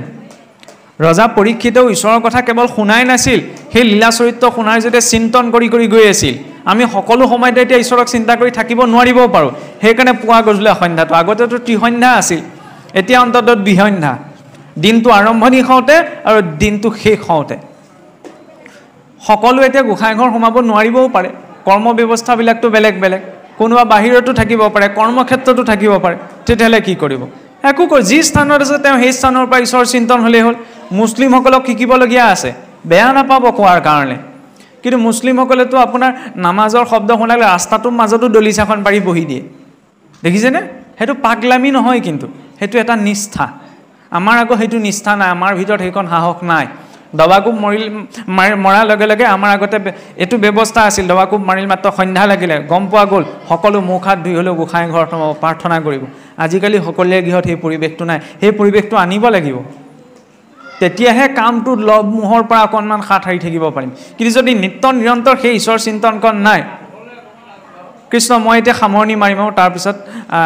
ৰজা পৰীক্ষিতেও ঈশ্বৰৰ কথা কেৱল শুনাই নাছিল, সেই লীলা চৰিত্ৰ শুনাৰ যেতিয়া চিন্তন কৰি কৰি গৈ আছিল। আমি সকলো সময়তে এতিয়া ঈশ্বৰক চিন্তা কৰি থাকিব নোৱাৰিবও পাৰোঁ। সেইকাৰণে পুৱা গধূলা সন্ধ্যাটো, আগতেতো ত্ৰিসন্ধ্যা আছিল, এতিয়া অন্ততঃ দ্বিসন্ধ্যা। দিনটো আৰম্ভণি হওঁতে আৰু দিনটো শেষ হওঁতে। সকলো এতিয়া গোসাঁই ঘৰ সোমাব নোৱাৰিবও পাৰে, কৰ্ম ব্যৱস্থাবিলাকতো বেলেগ বেলেগ। কোনোবা বাহিৰতো থাকিব পাৰে, কৰ্মক্ষেত্ৰতো থাকিব পাৰে। তেতিয়াহ'লে কি কৰিব? একো যি স্থানত আছে তেওঁ সেই স্থানৰ পৰা ঈশ্বৰ চিন্তন হ'লেই হ'ল। মুছলিমসকলক শিকিবলগীয়া আছে, বেয়া নাপাব কোৱাৰ কাৰণে, কিন্তু মুছলিমসকলেতো আপোনাৰ নামাজৰ শব্দ শুনালে ৰাস্তাটোৰ মাজতো দলিচাখন পাৰি বহি দিয়ে, দেখিছেনে? সেইটো পাগলামি নহয়, কিন্তু সেইটো এটা নিষ্ঠা। আমাৰ আকৌ সেইটো নিষ্ঠা নাই, আমাৰ ভিতৰত সেইখন সাহস নাই। দবাকোব মৰাৰ লগে লগে আমাৰ আগতে এইটো ব্যৱস্থা আছিল, দবাকোব মাৰিল মাত্ৰ সন্ধ্যা লাগিলে গম পোৱা গ'ল, সকলো মুখ হাত ধুই হ'লেও গোসাঁই ঘৰত প্ৰাৰ্থনা কৰিব। আজিকালি সকলোৰে গৃহত সেই পৰিৱেশটো নাই। সেই পৰিৱেশটো আনিব লাগিব, তেতিয়াহে কামটো লভমোহৰ পৰা অকণমান হাত সাৰি থাকিব পাৰিম। কিন্তু যদি নিত্য নিৰন্তৰ সেই ঈশ্বৰ চিন্তনকণ নাই, কৃষ্ণ মই এতিয়া সামৰণি মাৰিম আৰু তাৰপিছত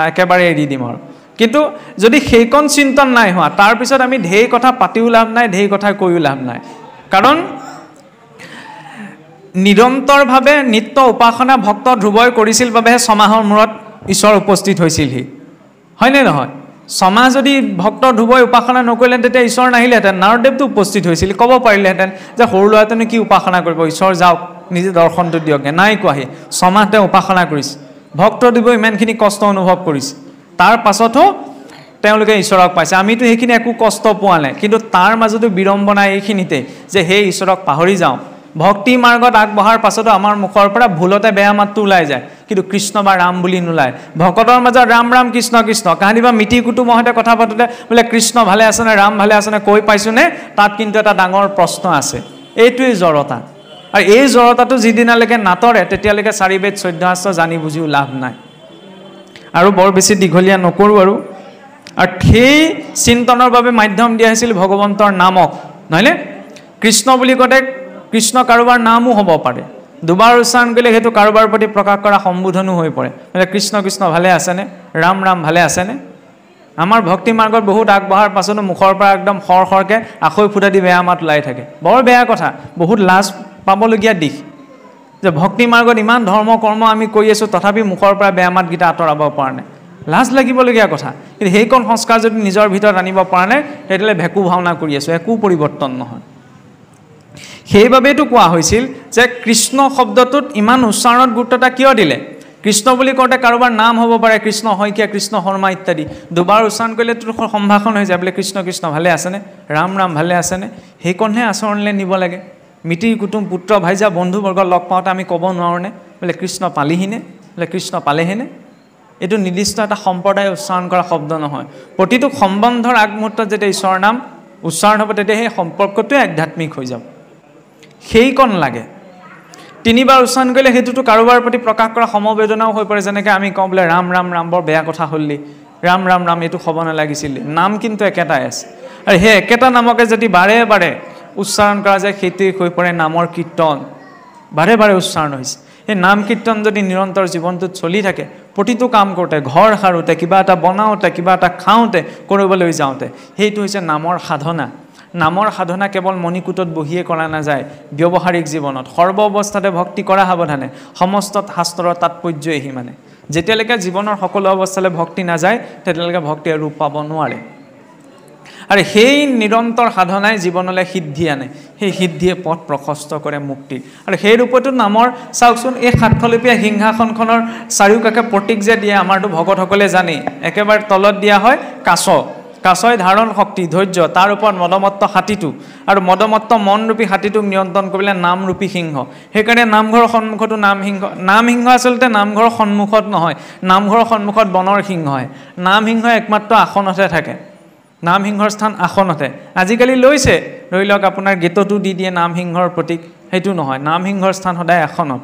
একেবাৰে এৰি দিম আৰু, কিন্তু যদি সেইকণ চিন্তন নাই হোৱা, তাৰপিছত আমি ঢেৰ কথা পাতিও লাভ নাই, ঢেৰ কথা কৈও লাভ নাই। কাৰণ নিৰন্তৰভাৱে নিত্য উপাসনা ভক্ত ধ্ৰুৱই কৰিছিল বাবেহে ছমাহৰ মূৰত ঈশ্বৰ উপস্থিত হৈছিলহি, হয়নে নহয়? ছমাহ যদি ভক্ত ধ্ৰুৱই উপাসনা নকৰিলেহেঁতেন তেতিয়া ঈশ্বৰ নাহিলেহেঁতেন। নাৰদেৱটো উপস্থিত হৈছিল, ক'ব পাৰিলেহেঁতেন যে সৰু ল'ৰাটোনো কি উপাসনা কৰিব, ঈশ্বৰ যাওক নিজে দৰ্শনটো দিয়কগৈ। নাই কোৱাহি, ছমাহ তেওঁ উপাসনা কৰিছে, ভক্ত ধ্ৰুৱই ইমানখিনি কষ্ট অনুভৱ কৰিছে, তাৰ পাছতো তেওঁলোকে ঈশ্বৰক পাইছে। আমিতো সেইখিনি একো কষ্ট পোৱা নাই, কিন্তু তাৰ মাজতো বিড়ম্বনা এইখিনিতে যে সেই ঈশ্বৰক পাহৰি যাওঁ। ভক্তি মাৰ্গত আগবঢ়াৰ পাছতো আমাৰ মুখৰ পৰা ভুলতে বেয়া মাতটো ওলাই যায়, কিন্তু কৃষ্ণ বা ৰাম বুলি নোলায়। ভকতৰ মাজত ৰাম ৰাম কৃষ্ণ কৃষ্ণ, কাহানি বা মিতিৰ কুটুমৰ সৈতে কথা পাতোঁতে বোলে কৃষ্ণ ভালে আছেনে, ৰাম ভালে আছেনে কৈ পাইছোঁনে, তাত কিন্তু এটা ডাঙৰ প্ৰশ্ন আছে। এইটোৱেই জড়তা। আৰু এই জড়তাটো যিদিনালৈকে নাটৰে তেতিয়ালৈকে 4 বেদ 14 শাস্ত্ৰ জানি বুজিও লাভ নাই। আৰু বৰ বেছি দীঘলীয়া নকৰোঁ আৰু আৰু সেই চিন্তনৰ বাবে মাধ্যম দিয়া হৈছিল ভগৱন্তৰ নামক, নহয়নে? কৃষ্ণ বুলি কওঁতে কৃষ্ণ কাৰোবাৰ নামো হ'ব পাৰে, দুবাৰ উচ্চাৰণ কৰিলে সেইটো কাৰোবাৰ প্ৰতি প্ৰকাশ কৰা সম্বোধনো হৈ পৰে। কৃষ্ণ কৃষ্ণ ভালে আছেনে, ৰাম ৰাম ভালে আছেনে? আমাৰ ভক্তি মাৰ্গত বহুত আগবঢ়াৰ পাছতো মুখৰ পৰা একদম খৰকৈ আখৈ ফুটা দি বেয়া মাত ওলাই থাকে। বৰ বেয়া কথা, বহুত লাজ পাবলগীয়া দিশ যে ভক্তি মাৰ্গত ইমান ধৰ্ম কৰ্ম আমি কৰি আছোঁ, তথাপি মুখৰ পৰা বেয়া মাতকেইটা আঁতৰাব পৰা নাই। লাজ লাগিবলগীয়া কথা। কিন্তু সেইকণ সংস্কাৰ যদি নিজৰ ভিতৰত আনিব পৰা নাই, তেতিয়াহ'লে ভেকু ভাওনা কৰি আছোঁ, একো পৰিৱৰ্তন নহয়। সেইবাবেতো কোৱা হৈছিল যে কৃষ্ণ শব্দটোত ইমান উচ্চাৰণত গুৰুত্বতা কিয় দিলে? কৃষ্ণ বুলি কওঁতে কাৰোবাৰ নাম হ'ব পাৰে, কৃষ্ণ শইকীয়া, কৃষ্ণ শৰ্মা ইত্যাদি। দুবাৰ উচ্চাৰণ কৰিলে তোৰ সম্ভাষণ হৈ যায়, বোলে কৃষ্ণ কৃষ্ণ ভালে আছেনে, ৰাম ৰাম ভালে আছেনে? সেইকণহে আচৰণলৈ নিব লাগে। মিতিৰ কুটুম পুত্ৰ ভাইজা বন্ধুবৰ্গ লগ পাওঁতে আমি ক'ব নোৱাৰোঁনে বোলে কৃষ্ণ পালিহিনে, বোলে কৃষ্ণ পালেহেনে? এইটো নিৰ্দিষ্ট এটা সম্প্ৰদায় উচ্চাৰণ কৰা শব্দ নহয়। প্ৰতিটো সম্বন্ধৰ আগমুহূৰ্তত যেতিয়া ঈশ্বৰৰ নাম উচ্চাৰণ হ'ব, তেতিয়া সেই সম্পৰ্কটোৱে আধ্যাত্মিক হৈ যাব। সেইকণ লাগে। তিনিবাৰ উচ্চাৰণ কৰিলে সেইটোতো কাৰোবাৰ প্ৰতি প্ৰকাশ কৰা সমবেদনাও হৈ পৰে। যেনেকৈ আমি কওঁ বোলে ৰাম ৰাম ৰাম, বৰ বেয়া কথা হ'লি, ৰাম ৰাম ৰাম এইটো হ'ব নালাগিছিল। নাম কিন্তু একেটাই আছে, আৰু সেই একেটা নামকে যদি বাৰে বাৰে উচ্চাৰণ কৰা যায়, সেইটোৱে হৈ পৰে নামৰ কীৰ্তন। বাৰে বাৰে উচ্চাৰণ হৈছে। সেই নাম কীৰ্তন যদি নিৰন্তৰ জীৱনটোত চলি থাকে, প্ৰতিটো কাম কৰোঁতে, ঘৰ সাৰোঁতে, কিবা এটা বনাওঁতে, কিবা এটা খাওঁতে, কৰিবলৈ যাওঁতে, সেইটো হৈছে নামৰ সাধনা। নামৰ সাধনা কেৱল মণিকূটত বহিয়ে কৰা নাযায়, ব্যৱহাৰিক জীৱনত সৰ্ব অৱস্থাতে ভক্তি কৰা সাৱধানে। সমস্ত শাস্ত্ৰৰ তাৎপৰ্যই মানে যেতিয়ালৈকে জীৱনৰ সকলো অৱস্থালৈ ভক্তি নাযায়, তেতিয়ালৈকে ভক্তিয়ে ৰূপ পাব নোৱাৰে। আৰু সেই নিৰন্তৰ সাধনাই জীৱনলৈ সিদ্ধি আনে। সেই সিদ্ধিয়ে পথ প্ৰশস্ত কৰে মুক্তিৰ। আৰু সেই ৰূপতো নামৰ চাওকচোন, এই সাতশলপীয়া সিংহাসনখনৰ চাৰিওকাষে প্ৰতীক যে দিয়ে, আমাৰতো ভকতসকলে জানেই। একেবাৰে তলত দিয়া হয় কাছ, কাছই ধাৰণ শক্তি, ধৈৰ্য, তাৰ ওপৰত মদমত্ত হাতীটো, আৰু মদমত্ত মনৰূপী হাতীটোক নিয়ন্ত্ৰণ কৰিবলৈ নামৰূপী সিংহ। সেইকাৰণে নামঘৰৰ সন্মুখতো নামসিংহ। নামসিংহ আচলতে নামঘৰৰ সন্মুখত নহয়, নামঘৰৰ সন্মুখত বনৰ সিংহ হয়। নামসিংহ একমাত্ৰ আসনতহে থাকে। নামসিংহৰ স্থান আসনতে। আজিকালি লৈছে, ধৰি লওক আপোনাৰ গেটতো দি দিয়ে নামসিংহৰ প্ৰতীক, সেইটো নহয়। নামসিংহৰ স্থান সদায় আসনত।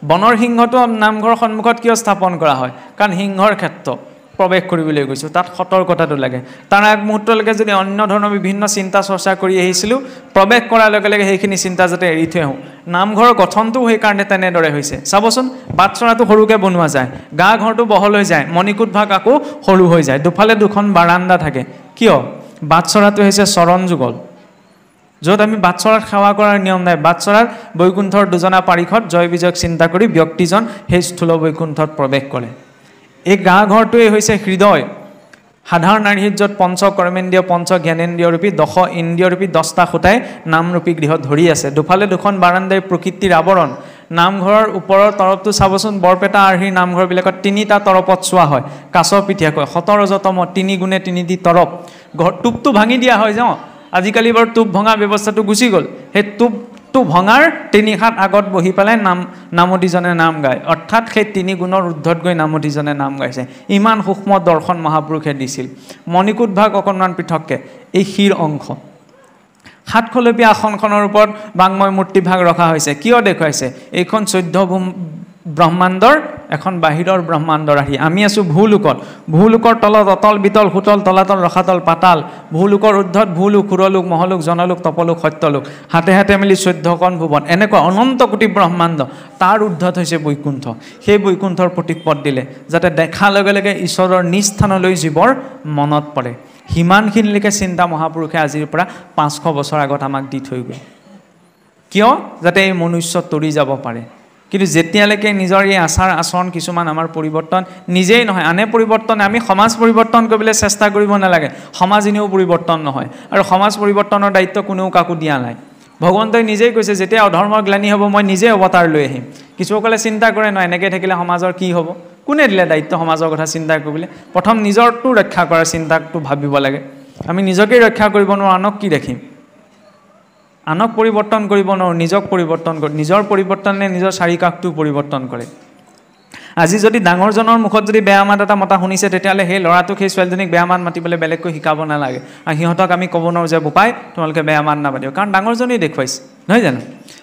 বনৰ সিংহটো নামঘৰৰ সন্মুখত কিয় স্থাপন কৰা হয়? কাৰণ সিংহৰ ক্ষেত্ৰ প্ৰৱেশ কৰিবলৈ গৈছোঁ, তাত সতৰ্কতাটো লাগে। তাৰ আগমুহূৰ্তলৈকে যদি অন্য ধৰণৰ বিভিন্ন চিন্তা চৰ্চা কৰি আহিছিলোঁ, প্ৰৱেশ কৰাৰ লগে লগে সেইখিনি চিন্তা যাতে এৰি থৈ আহোঁ। নামঘৰৰ গঠনটোও সেইকাৰণে তেনেদৰে হৈছে। চাবচোন, বাটচৰাটো সৰুকৈ বনোৱা যায়, গা ঘৰটো বহল হৈ যায়, মণিকূট ভাগ আকৌ সৰু হৈ যায়, দুফালে দুখন বাৰাণ্ডা থাকে। কিয়? বাটচৰাটো হৈছে চৰণ যুগল, য'ত আমি বাটচৰাত সেৱা কৰাৰ নিয়ম নাই। বাটচৰাত বৈকুণ্ঠৰ দুজনা পাৰিষদ জয় বিজয়ক চিন্তা কৰি ব্যক্তিজন সেই স্থূল বৈকুণ্ঠত প্ৰৱেশ কৰে। এই গা ঘৰটোৱে হৈছে হৃদয়। সাধাৰণ নাৰীৰ য'ত পঞ্চ কৰ্মেন্দ্ৰিয়, পঞ্চ জ্ঞানেন্দ্ৰিয়ৰূপী, দশ ইন্দ্ৰিয়ৰূপী 10টা খুঁটাই নামৰূপী গৃহত ধৰি আছে। দুফালে দুখন বাৰাণ্ডাই প্ৰকৃতিৰ আৱৰণ। নামঘৰৰ ওপৰৰ তৰপটো চাবচোন, বৰপেটা আৰ্হিৰ নামঘৰবিলাকত 3টা তৰপত চোৱা হয়, কাছ পিঠিয়াকৈ 17তম 3 গুণে 3 দি তৰপ। টোপটো ভাঙি দিয়া হয় যাওঁ, আজিকালি বাৰু টোপ ভঙা ব্যৱস্থাটো গুচি গ'ল। সেই টোপটো ভঙাৰ 3 হাত আগত বহি পেলাই নামতীজনে নাম গায়, অৰ্থাৎ সেই 3 গুণৰ ঊৰ্ধত গৈ নামতীজনে নাম গাইছে। ইমান সূক্ষ্ম দৰ্শন মহাপুৰুষে দিছিল। মণিকূট ভাগ অকণমান পৃথককৈ, এই শিৰ অংশ। সাতশলপীয়া আসনখনৰ ওপৰত বাংময় মূৰ্তিভাগ ৰখা হৈছে। কিয় দেখুৱাইছে? এইখন 14 ব্ৰহ্মাণ্ডৰ এখন বাহিৰৰ ব্ৰহ্মাণ্ডৰ আৰ্হি। আমি আছোঁ ভূলোকত। ভূলোকৰ তলত অতল বিতল সুতল তলাতল ৰসাতল পাতাল। ভূলোকৰ ঊৰ্ধত ভূলোক, সুৰলোক, মহলোক, জনলোক, তপলোক, সত্যলোক, হাতে হাতে মিলি 14খন ভুৱন, এনেকুৱা অনন্ত কোটি ব্ৰহ্মাণ্ড। তাৰ ঊৰ্ধত হৈছে বৈকুণ্ঠ। সেই বৈকুণ্ঠৰ প্ৰতীকপদ দিলে যাতে দেখাৰ লগে লগে ঈশ্বৰৰ নিজ স্থানলৈ জীৱৰ মনত পৰে। সিমানখিনিলৈকে চিন্তা মহাপুৰুষে আজিৰ পৰা 500 বছৰ আগত আমাক দি থৈ গ'ল। কিয়? যাতে এই মনুষ্য তৰি যাব পাৰে। কিন্তু যেতিয়ালৈকে নিজৰ এই আচাৰ আচৰণ কিছুমান আমাৰ পৰিৱৰ্তন নিজেই নহয়, আনে পৰিৱৰ্তন, আমি সমাজ পৰিৱৰ্তন কৰিবলৈ চেষ্টা কৰিব নালাগে। সমাজ এনেও পৰিৱৰ্তন নহয়, আৰু সমাজ পৰিৱৰ্তনৰ দায়িত্ব কোনেও কাকো দিয়া নাই। ভগৱন্তই নিজেই কৈছে, যেতিয়া অধৰ্মৰ গ্লানি হ'ব মই নিজে অৱতাৰ লৈ আহিম। কিছুসকলে চিন্তা কৰে নহয়, এনেকৈ থাকিলে সমাজৰ কি হ'ব? কোনে দিলে দায়িত্ব সমাজৰ কথা চিন্তা কৰিবলৈ? প্ৰথম নিজৰটো ৰক্ষা কৰাৰ চিন্তাটো ভাবিব লাগে। আমি নিজকেই ৰক্ষা কৰিব নোৱাৰোঁ, আনক কি দেখিম? আনক পৰিৱৰ্তন কৰিব নোৱাৰোঁ, নিজক পৰিৱৰ্তন কৰোঁ। নিজৰ পৰিৱৰ্তনে নিজৰ চাৰিকাষটো পৰিৱৰ্তন কৰে। আজি যদি ডাঙৰজনৰ মুখত যদি বেয়া মাত এটা মতা শুনিছে, তেতিয়াহ'লে সেই ল'ৰাটোক সেই ছোৱালীজনীক বেয়া মাত মাতিবলৈ বেলেগকৈ শিকাব নালাগে। আৰু সিহঁতক আমি ক'ব নোৱাৰোঁ যে বোপাই তোমালোকে বেয়া মাত নাপাতিব, কাৰণ ডাঙৰজনেই দেখুৱাইছে, নহয় জানো?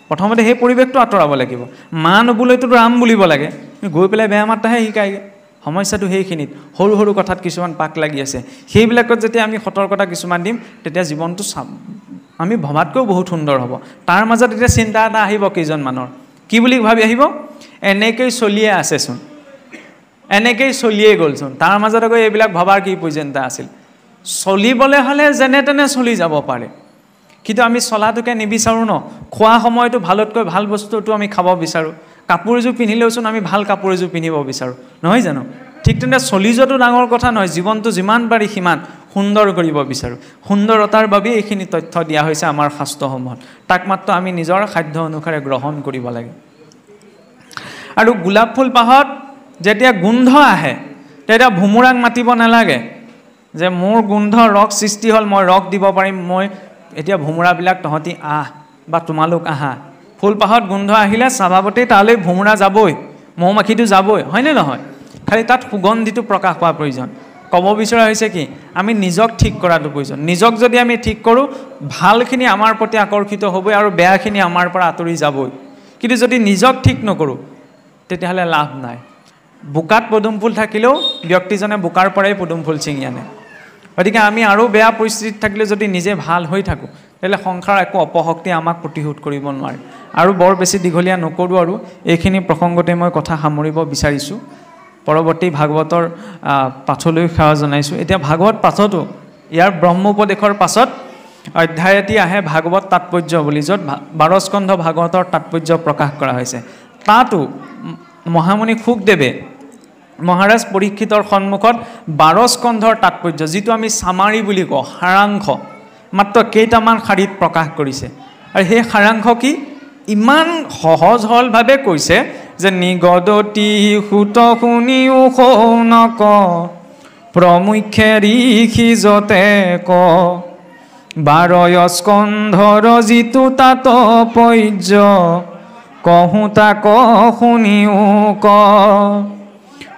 প্ৰথমতে সেই পৰিৱেশটো আঁতৰাব লাগিব। মা নবোলৈতো ৰাম বুলিব লাগে, গৈ পেলাই বেয়া মাতটাহে শিকায়গৈ। সমস্যাটো সেইখিনিত সৰু সৰু কথাত কিছুমান পাক লাগি আছে সেইবিলাকত যেতিয়া আমি সতৰ্কতা কিছুমান দিম তেতিয়া জীৱনটো আমি ভবাতকৈও বহুত সুন্দৰ হ'ব তাৰ মাজত এতিয়া চিন্তা এটা আহিব কেইজনমানৰ কি বুলি ভাবি আহিব এনেকৈ চলিয়ে আছেচোন এনেকৈ চলিয়ে গ'লচোন তাৰ মাজত আকৌ এইবিলাক ভবাৰ কি প্ৰয়োজনীয়তা আছিল চলিবলৈ হ'লে যেনে তেনে চলি যাব পাৰে কিন্তু আমি চলাটোকে নিবিচাৰোঁ ন খোৱা সময়তো ভালতকৈ ভাল বস্তুটো আমি খাব বিচাৰোঁ কাপোৰ এযোৰ পিন্ধিলেওচোন আমি ভাল কাপোৰ এযোৰ পিন্ধিব বিচাৰোঁ নহয় জানো ঠিক তেনে চলি যোৱাটো ডাঙৰ কথা নহয় জীৱনটো যিমান পাৰি সিমান সুন্দৰ কৰিব বিচাৰোঁ সুন্দৰতাৰ বাবে এইখিনি তথ্য দিয়া হৈছে আমাৰ শাস্ত্ৰসমূহত তাক মাত্ৰ আমি নিজৰ খাদ্য অনুসাৰে গ্ৰহণ কৰিব লাগে আৰু গোলাপ ফুল পাহত যেতিয়া গোন্ধ আহে তেতিয়া ভুমুৰাক মাতিব নালাগে যে মোৰ গোন্ধ ৰস সৃষ্টি হ'ল মই ৰস দিব পাৰিম মই এতিয়া ভুমুৰাবিলাক তহঁতি আহ বা তোমালোক আহা ফুলপাহত গোন্ধ আহিলে স্বভাৱতেই তালৈ ভুমুৰা যাবই মৌ মাখিটো যাবই হয়নে নহয় খালি তাত সুগন্ধিটো প্ৰকাশ পোৱা প্ৰয়োজন ক'ব বিচৰা হৈছে কি আমি নিজক ঠিক কৰাটো প্ৰয়োজন নিজক যদি আমি ঠিক কৰোঁ ভালখিনি আমাৰ প্ৰতি আকৰ্ষিত হ'বই আৰু বেয়াখিনি আমাৰ পৰা আঁতৰি যাবই কিন্তু যদি নিজক ঠিক নকৰোঁ তেতিয়াহ'লে লাভ নাই বোকাত পদুম ফুল থাকিলেও ব্যক্তিজনে বোকাৰ পৰাই পদুম ফুল ছিঙি আনে গতিকে আমি আৰু বেয়া পৰিস্থিতিত থাকিলে যদি নিজে ভাল হৈ থাকোঁ তেতিয়াহ'লে সংসাৰ একো অপশক্তি আমাক প্ৰতিশোধ কৰিব নোৱাৰে আৰু বৰ বেছি দীঘলীয়া নকৰোঁ আৰু এইখিনি প্ৰসংগতে মই কথা সামৰিব বিচাৰিছোঁ পৰৱৰ্তী ভাগৱতৰ পাঠলৈ সেৱা জনাইছোঁ এতিয়া ভাগৱত পাঠতো ইয়াৰ ব্ৰহ্মোপদেশৰ পাছত অধ্যায় এটি আহে ভাগৱত তাৎপৰ্য বুলি য'ত 12 স্কন্ধ ভাগৱতৰ তাৎপৰ্য প্ৰকাশ কৰা হৈছে তাতো মহামুনি শুকদেৱে মহাৰাজ পৰীক্ষিতৰ সন্মুখত 12 স্কন্ধৰ তাৎপৰ্য যিটো আমি চামাৰি বুলি কওঁ সাৰাংশ মাত্ৰ কেইটামান শাৰীত প্ৰকাশ কৰিছে আৰু সেই সাৰাংশ কি ইমান সহজ সৰলভাৱে কৈছে যে নিগদতি সুত শুনিও শৌনক প্ৰমুখ্যে ঋষি যতে ক 12 স্কন্ধৰ যিটো তাৎপৰ্য কহোঁ তাক শুনিও ক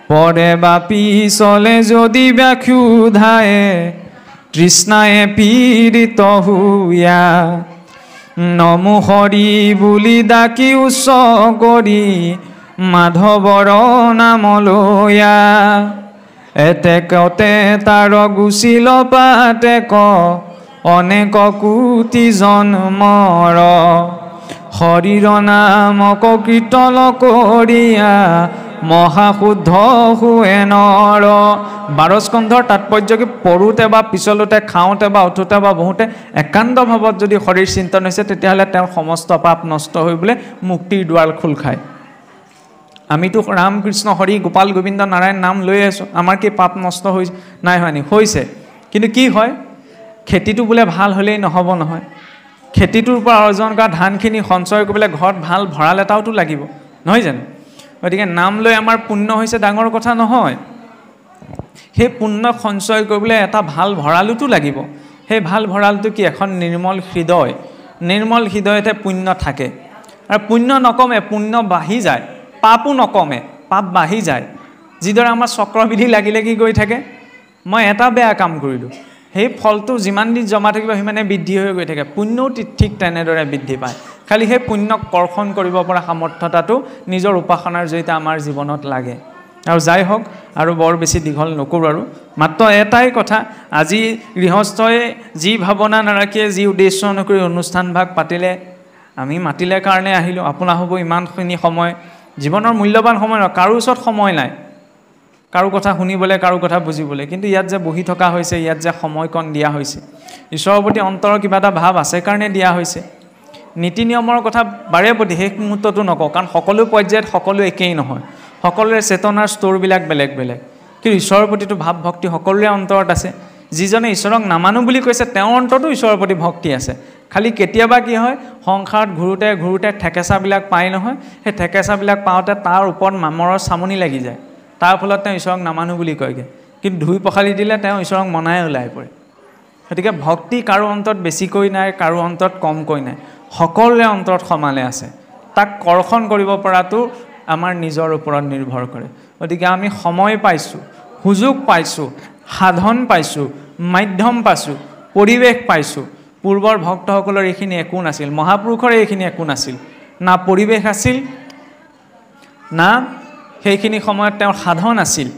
পৰে বা পিছলে যদি ব্যাখ্যুধায়ে তৃষ্ণায়ে পীড়িত হুয়া নমো হৰি বুলি ডাকি উচ্চ কৰি মাধৱৰ নাম লয়া এতেকতে তাৰ গুচিল পাতে ক অনেক কোটি জন্মৰ হৰিৰ নামক কীৰ্তন কৰিয়া মহাশুদ্ধ হুৱে নৰ 12 স্কন্ধৰ তাৎপৰ্য কি পঢ়োঁতে বা পিছলোতে খাওঁতে বা উঠোঁতে বা বহুতে একান্ত ভাৱত যদি হৰিৰ চিন্তন হৈছে তেতিয়াহ'লে তেওঁৰ সমস্ত পাপ নষ্ট হৈ বোলে মুক্তিৰ দুৱাৰ খোল খায় আমিতো ৰাম কৃষ্ণ হৰি গোপাল গোবিন্দ নাৰায়ণ নাম লৈ আছোঁ আমাৰ কি পাপ নষ্ট হৈ নাই হয়নি হৈছে কিন্তু কি হয় খেতিটো বোলে ভাল হ'লেই নহ'ব নহয় খেতিটোৰ পৰা অৰ্জন কৰা ধানখিনি সঞ্চয় কৰিবলৈ ঘৰত ভাল ভঁৰাল এটাওতো লাগিব নহয় জানো গতিকে নাম লৈ আমাৰ পুণ্য হৈছে ডাঙৰ কথা নহয় সেই পুণ্য সঞ্চয় কৰিবলৈ এটা ভাল ভঁৰালতো লাগিব সেই ভাল ভঁৰালটো কি এখন নিৰ্মল হৃদয়তে পুণ্য থাকে আৰু পুণ্য নকমে পুণ্য বাঢ়ি যায় পাপো নকমে পাপ বাঢ়ি যায় যিদৰে আমাৰ চক্ৰবিধি লাগি লাগি গৈ থাকে মই এটা বেয়া কাম কৰিলোঁ সেই ফলটো যিমান দিন জমা থাকিব সিমানে বৃদ্ধি হৈ গৈ থাকে পুণ্যও ঠিক তেনেদৰে বৃদ্ধি পায় খালি সেই পুণ্যক কৰ্ষণ কৰিব পৰা সামৰ্থ্যতাটো নিজৰ উপাসনাৰ জৰিয়তে আমাৰ জীৱনত লাগে আৰু যাই হওক আৰু বৰ বেছি দীঘল নকৰোঁ আৰু মাত্ৰ এটাই কথা আজি গৃহস্থই যি ভাৱনা নাৰাখিয়ে যি উদ্দেশ্য নকৰি অনুষ্ঠান ভাগ পাতিলে আমি মাতিলে কাৰণে আহিলোঁ আপোনা হ'ব ইমানখিনি সময় জীৱনৰ মূল্যৱান সময় নহয় কাৰো ওচৰত সময় নাই কাৰো কথা শুনিবলৈ কাৰো কথা বুজিবলৈ কিন্তু ইয়াত যে বহি থকা হৈছে ইয়াত যে সময়কণ দিয়া হৈছে ঈশ্বৰৰ প্ৰতি অন্তৰৰ কিবা এটা ভাৱ আছে কাৰণে দিয়া হৈছে নীতি নিয়মৰ কথা বাৰে প্ৰতি শেষ মুহূৰ্তটো নকওঁ কাৰণ সকলো পৰ্যায়ত সকলো একেই নহয় সকলোৰে চেতনাৰ স্তৰবিলাক বেলেগ বেলেগ কিন্তু ঈশ্বৰৰ প্ৰতিটো ভাৱ ভক্তি সকলোৰে অন্তৰত আছে যিজনে ঈশ্বৰক নামানো বুলি কৈছে তেওঁৰ অন্তৰতো ঈশ্বৰৰ প্ৰতি ভক্তি আছে খালি কেতিয়াবা কি হয় সংসাৰত ঘূৰোতে ঘূৰোতে ঠেকেচাবিলাক পায় নহয় সেই ঠেকেচাবিলাক পাওঁতে তাৰ ওপৰত মামৰৰ চামনি লাগি যায় তাৰ ফলত তেওঁ ঈশ্বৰক নামানো বুলি কয়গৈ কিন্তু ধুই পখালি দিলে তেওঁ ঈশ্বৰক মনাই ওলাই পৰে গতিকে ভক্তি কাৰো অন্তৰত বেছিকৈ নাই কাৰো অন্তৰত কমকৈ নাই সকলোৰে অন্তৰত সমানে আছে তাক কৰ্ষণ কৰিব পৰাটো আমাৰ নিজৰ ওপৰত নিৰ্ভৰ কৰে গতিকে আমি সময় পাইছোঁ সুযোগ পাইছোঁ সাধন পাইছোঁ মাধ্যম পাইছোঁ পৰিৱেশ পাইছোঁ পূৰ্বৰ ভক্তসকলৰ এইখিনি একো নাছিল মহাপুৰুষৰ এইখিনি একো নাছিল না পৰিৱেশ আছিল না সেইখিনি সময়ত তেওঁৰ সাধন আছিল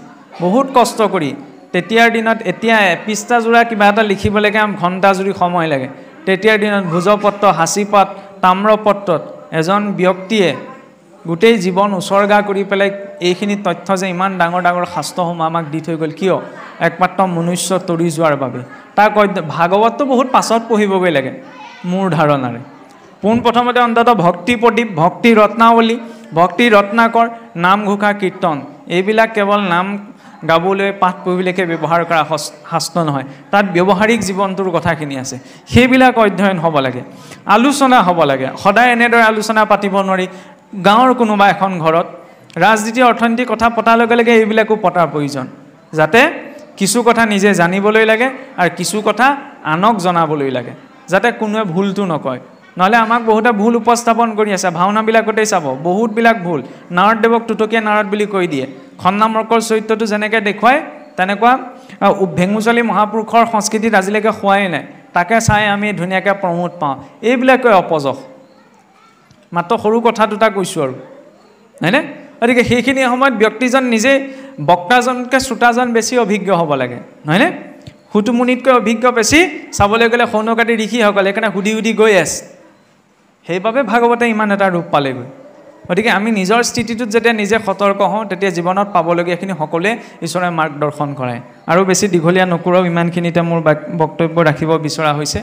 বহুত কষ্ট কৰি তেতিয়াৰ দিনত এতিয়া পৃষ্ঠা জোৰা কিবা এটা লিখিবলৈকে ঘণ্টা জুৰি সময় লাগে তেতিয়াৰ দিনত ভোজপত্ৰ হাঁচিপাত তাম্ৰপত্ৰত এজন ব্যক্তিয়ে গোটেই জীৱন উৎসৰ্গা কৰি পেলাই এইখিনি তথ্য যে ইমান ডাঙৰ ডাঙৰ শাস্ত্ৰসমূহ আমাক দি থৈ গ'ল কিয় একমাত্ৰ মনুষ্য তৰি যোৱাৰ বাবে তাৰ ভাগৱতটো বহুত পাছত পঢ়িবগৈ লাগে মোৰ ধাৰণাৰে পোনপ্ৰথমতে অন্তত ভক্তি প্ৰদীপ ভক্তি ৰত্নাৱলী ভক্তি ৰত্নাকৰ নামঘোষা কীৰ্তন এইবিলাক কেৱল নাম গাবলৈ পাঠ পঢ়িবলৈকে ব্যৱহাৰ কৰা শাস্ত্ৰ নহয় তাত ব্যৱহাৰিক জীৱনটোৰ কথাখিনি আছে সেইবিলাক অধ্যয়ন হ'ব লাগে আলোচনা হ'ব লাগে সদায় এনেদৰে আলোচনা পাতিব নোৱাৰি গাঁৱৰ কোনোবা এখন ঘৰত ৰাজনীতি অৰ্থনৈতিক কথা পতাৰ লগে লগে এইবিলাকো পতাৰ প্ৰয়োজন যাতে কিছু কথা নিজে জানিবলৈ লাগে আৰু কিছু কথা আনক জনাবলৈ লাগে যাতে কোনোৱে ভুলটো নকয় নহ'লে আমাক বহুতে ভুল উপস্থাপন কৰি আছে ভাওনাবিলাকতেই চাব বহুতবিলাক ভুল নাৰদদেৱক টুটকীয়া নাৰদ বুলি কৈ দিয়ে খন্নামৰ্কৰ চৰিত্ৰটো যেনেকৈ দেখুৱায় তেনেকুৱা ভেঙুচালী মহাপুৰুষৰ সংস্কৃতিত আজিলৈকে হোৱাই নাই তাকে চাই আমি ধুনীয়াকৈ প্ৰমোদ পাওঁ এইবিলাকে অপযশ মাত্ৰ সৰু কথা দুটা কৈছোঁ আৰু হয়নে গতিকে সেইখিনি সময়ত ব্যক্তিজন নিজে বক্তাজনতকৈ শ্ৰোতাজন বেছি অভিজ্ঞ হ'ব লাগে নহয়নে সুতুমুনিতকৈ অভিজ্ঞ বেছি চাবলৈ গ'লে সৌনকাদি ঋষিসকলে সেইকাৰণে সুধি সুধি গৈ আছে সেইবাবে ভাগৱতে ইমান এটা ৰূপ পালেগৈ গতিকে আমি নিজৰ স্থিতিটোত যেতিয়া নিজে সতৰ্ক হওঁ তেতিয়া জীৱনত পাবলগীয়াখিনি সকলোৱে ঈশ্বৰে মাৰ্গদৰ্শন কৰায় আৰু বেছি দীঘলীয়া নকৰাও ইমানখিনিতে মোৰ বক্তব্য ৰাখিব বিচৰা হৈছে